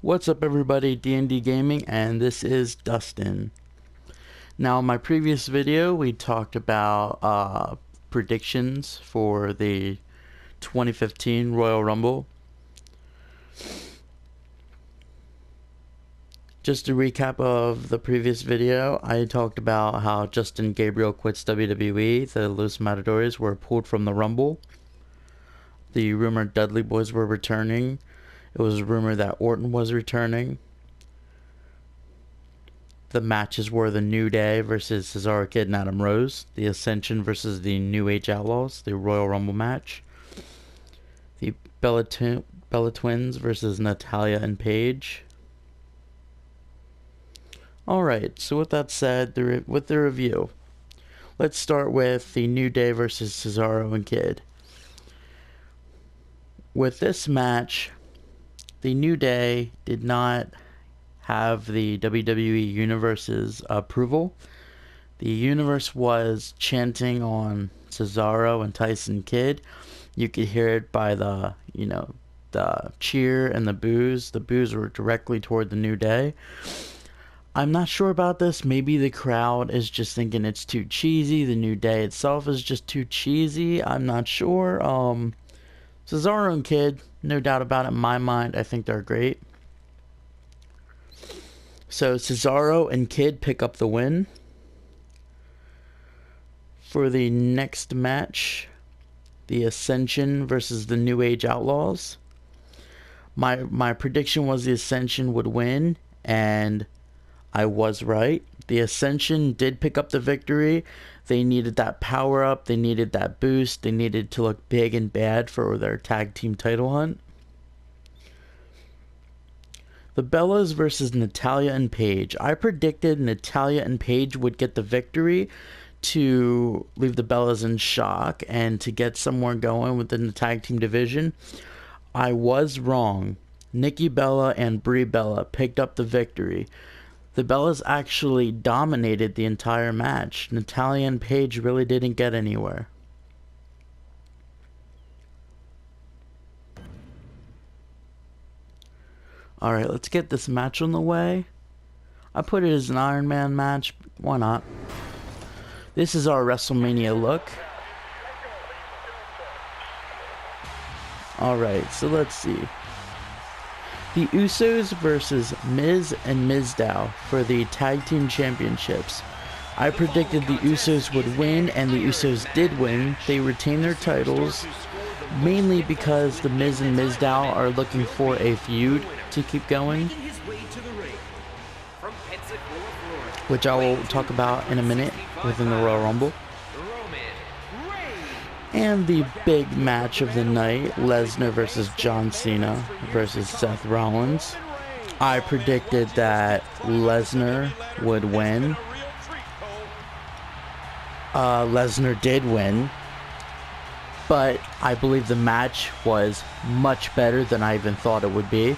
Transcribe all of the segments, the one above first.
What's up everybody, D&D Gaming, and this is Dustin. Now in my previous video we talked about predictions for the 2015 Royal Rumble. Just a recap of the previous video, I talked about how Justin Gabriel quits WWE, the Los Matadores were pulled from the Rumble. The rumored Dudley Boys were returning. It was rumored that Orton was returning. The matches were the New Day versus Cesaro Kid and Adam Rose. The Ascension versus the New Age Outlaws, the Royal Rumble match. The Bella Twins versus Natalya and Paige. Alright, so with that said, with the review, let's start with the New Day versus Cesaro and Kid. With this match, the New Day did not have the WWE Universe's approval. The Universe was chanting on Cesaro and Tyson Kidd. You could hear it by the cheer and the boos. The boos were directly toward the New Day. I'm not sure about this. Maybe the crowd is just thinking it's too cheesy. The New Day itself is just too cheesy. I'm not sure. Cesaro and Kid, no doubt about it in my mind. I think they're great. So Cesaro and Kid pick up the win. For the next match, the Ascension versus the New Age Outlaws. My prediction was the Ascension would win, and I was right. The Ascension did pick up the victory. They needed that power up. They needed that boost. They needed to look big and bad for their tag team title hunt. The Bellas versus Natalya and Paige. I predicted Natalya and Paige would get the victory to leave the Bellas in shock and to get somewhere going within the tag team division. I was wrong. Nikki Bella and Brie Bella picked up the victory. The Bellas actually dominated the entire match. Natalya and Paige really didn't get anywhere. Alright, let's get this match on the way. I put it as an Iron Man match. Why not? This is our WrestleMania look. Alright, so let's see. The Usos versus Miz and Mizdow for the Tag Team Championships. I predicted the Usos would win, and the Usos did win. They retained their titles, mainly because the Miz and Mizdow are looking for a feud to keep going, which I will talk about in a minute within the Royal Rumble. And the big match of the night, Lesnar versus John Cena versus Seth Rollins. I predicted that Lesnar would win. Lesnar did win, but I believe the match was much better than I even thought it would be.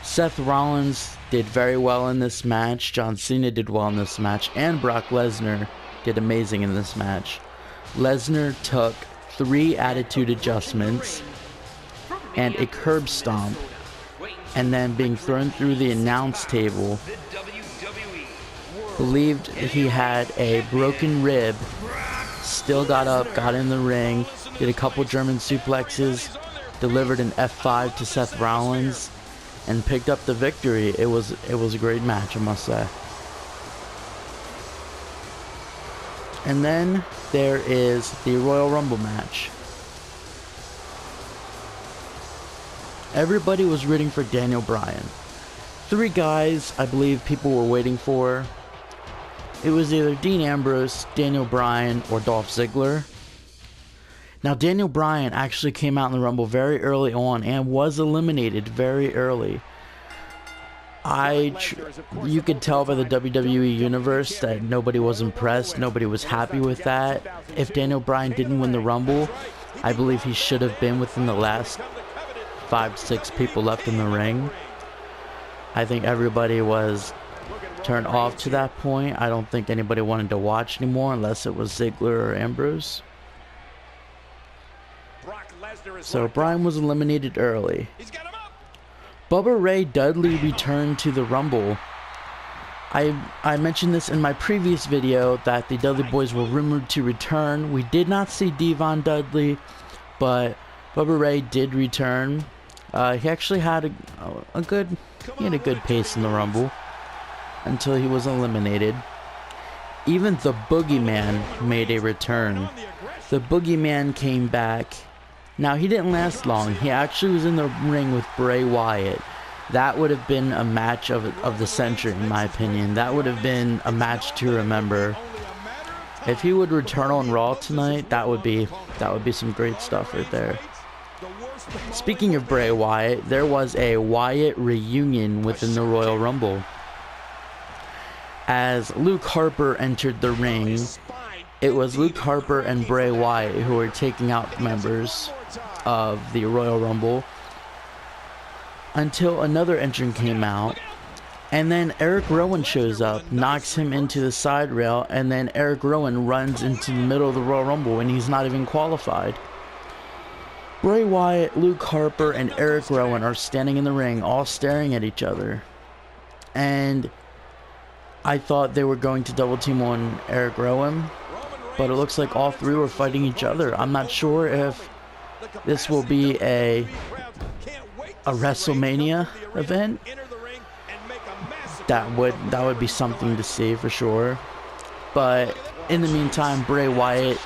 Seth Rollins did very well in this match, John Cena did well in this match, and Brock Lesnar did amazing in this match. Lesnar took 3 attitude adjustments and a curb stomp, and then being thrown through the announce table, believed he had a broken rib, still got up, got in the ring, did a couple German suplexes, delivered an F5 to Seth Rollins, and picked up the victory. It was a great match, I must say. And then there is the Royal Rumble match. Everybody was rooting for Daniel Bryan. 3 guys I believe people were waiting for. It was either Dean Ambrose, Daniel Bryan, or Dolph Ziggler. Now Daniel Bryan actually came out in the Rumble very early on and was eliminated very early. You could tell by the WWE Universe that nobody was impressed, nobody was happy with that. If Daniel Bryan didn't win the Rumble, I believe he should have been within the last 5-6 people left in the ring. I think everybody was turned off to that point. I don't think anybody wanted to watch anymore unless it was Ziggler or Ambrose. So Bryan was eliminated early. Bubba Ray Dudley returned to the Rumble. I mentioned this in my previous video that the Dudley Boys were rumored to return. We did not see Devon Dudley, but Bubba Ray did return. He actually had a good pace in the Rumble until he was eliminated. Even the Boogeyman made a return. The Boogeyman came back. Now, he didn't last long. He actually was in the ring with Bray Wyatt. That would have been a match of the century, in my opinion. That would have been a match to remember. If he would return on Raw tonight, that would be some great stuff right there. Speaking of Bray Wyatt, there was a Wyatt reunion within the Royal Rumble. As Luke Harper entered the ring, it was Luke Harper and Bray Wyatt who were taking out members of the Royal Rumble until another entrant came out, and then Eric Rowan shows up, knocks him into the side rail, and then Eric Rowan runs into the middle of the Royal Rumble and he's not even qualified. Bray Wyatt, Luke Harper, and Eric Rowan are standing in the ring, all staring at each other, and I thought they were going to double team on Eric Rowan, but it looks like all three were fighting each other. I'm not sure if this will be a WrestleMania event. That would be something to see for sure. But in the meantime, Bray Wyatt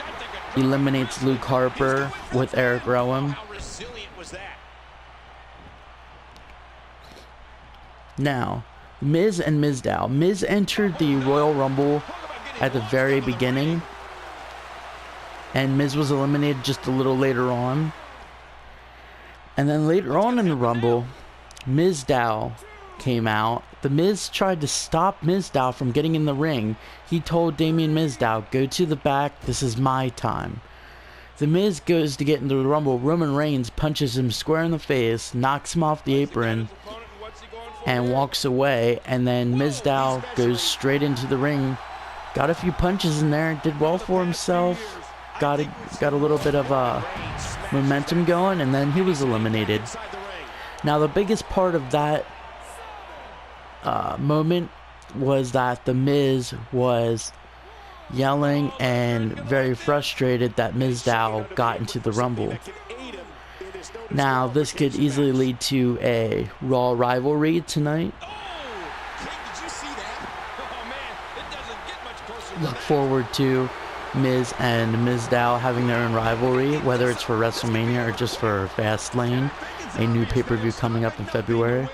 eliminates Luke Harper with Eric Rowan. Now, Miz and Mizdow. Miz entered the Royal Rumble at the very beginning, and Miz was eliminated just a little later on. And then later on in the Rumble, Mizdow came out. The Miz tried to stop Mizdow from getting in the ring. He told Damien Mizdow, "Go to the back, this is my time." The Miz goes to get into the Rumble. Roman Reigns punches him square in the face, knocks him off the apron, and walks away. And then Mizdow goes straight into the ring. Got a few punches in there, did well for himself. Got a little bit of momentum going, and then he was eliminated. Now, the biggest part of that moment was that the Miz was yelling and very frustrated that Mizdow got into the Rumble. Now, this could easily lead to a Raw rivalry tonight. Look forward to Miz and Mizdow having their own rivalry, whether it's for WrestleMania or just for Fastlane, a new pay-per-view coming up in February.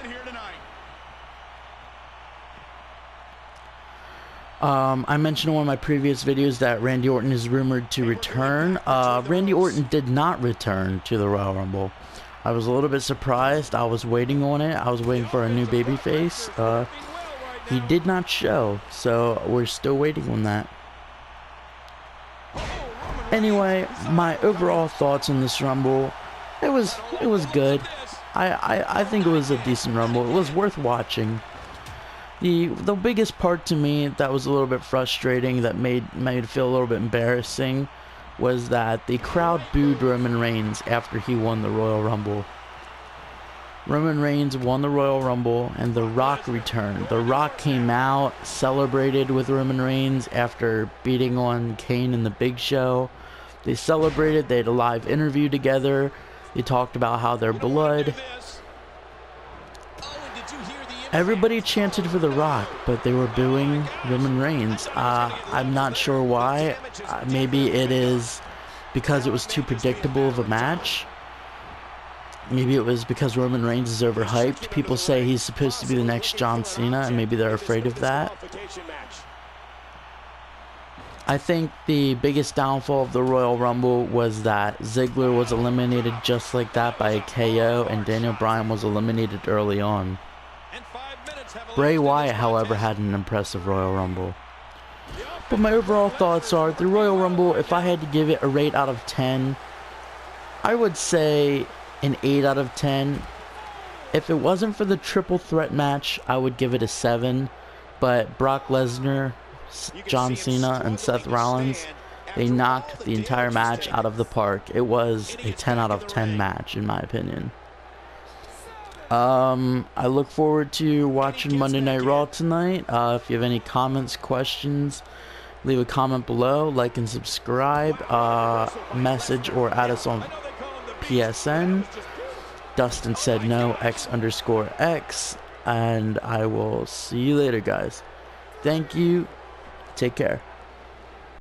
I mentioned in one of my previous videos that Randy Orton is rumored to return. Randy Orton did not return to the Royal Rumble. I was a little bit surprised. I was waiting on it. I was waiting for a new babyface. He did not show, so we're still waiting on that. Anyway, my overall thoughts on this Rumble, it was good. I think it was a decent Rumble. It was worth watching. The biggest part to me that was a little bit frustrating, that made it feel a little bit embarrassing, was that the crowd booed Roman Reigns after he won the Royal Rumble. Roman Reigns won the Royal Rumble, and The Rock returned. The Rock came out, celebrated with Roman Reigns after beating on Kane in the Big Show. They celebrated. They had a live interview together. They talked about how they're blood. Everybody chanted for The Rock, but they were booing Roman Reigns. I'm not sure why. Maybe it is because it was too predictable of a match. Maybe it was because Roman Reigns is overhyped. People say he's supposed to be the next John Cena, and maybe they're afraid of that. I think the biggest downfall of the Royal Rumble was that Ziggler was eliminated just like that by a KO, and Daniel Bryan was eliminated early on. Bray Wyatt, however, had an impressive Royal Rumble. But my overall thoughts are, the Royal Rumble, if I had to give it a rate out of 10, I would say an 8 out of 10. If it wasn't for the triple threat match, I would give it a 7. But Brock Lesnar, John Cena, and Seth Rollins, they knocked the entire match out of the park. It was a 10 out of 10 match, in my opinion. I look forward to watching Monday Night Raw tonight. If you have any comments, questions, leave a comment below, like and subscribe, message or add us on PSN. Dustin said no, X_X, and I will see you later, guys. Thank you. Take care.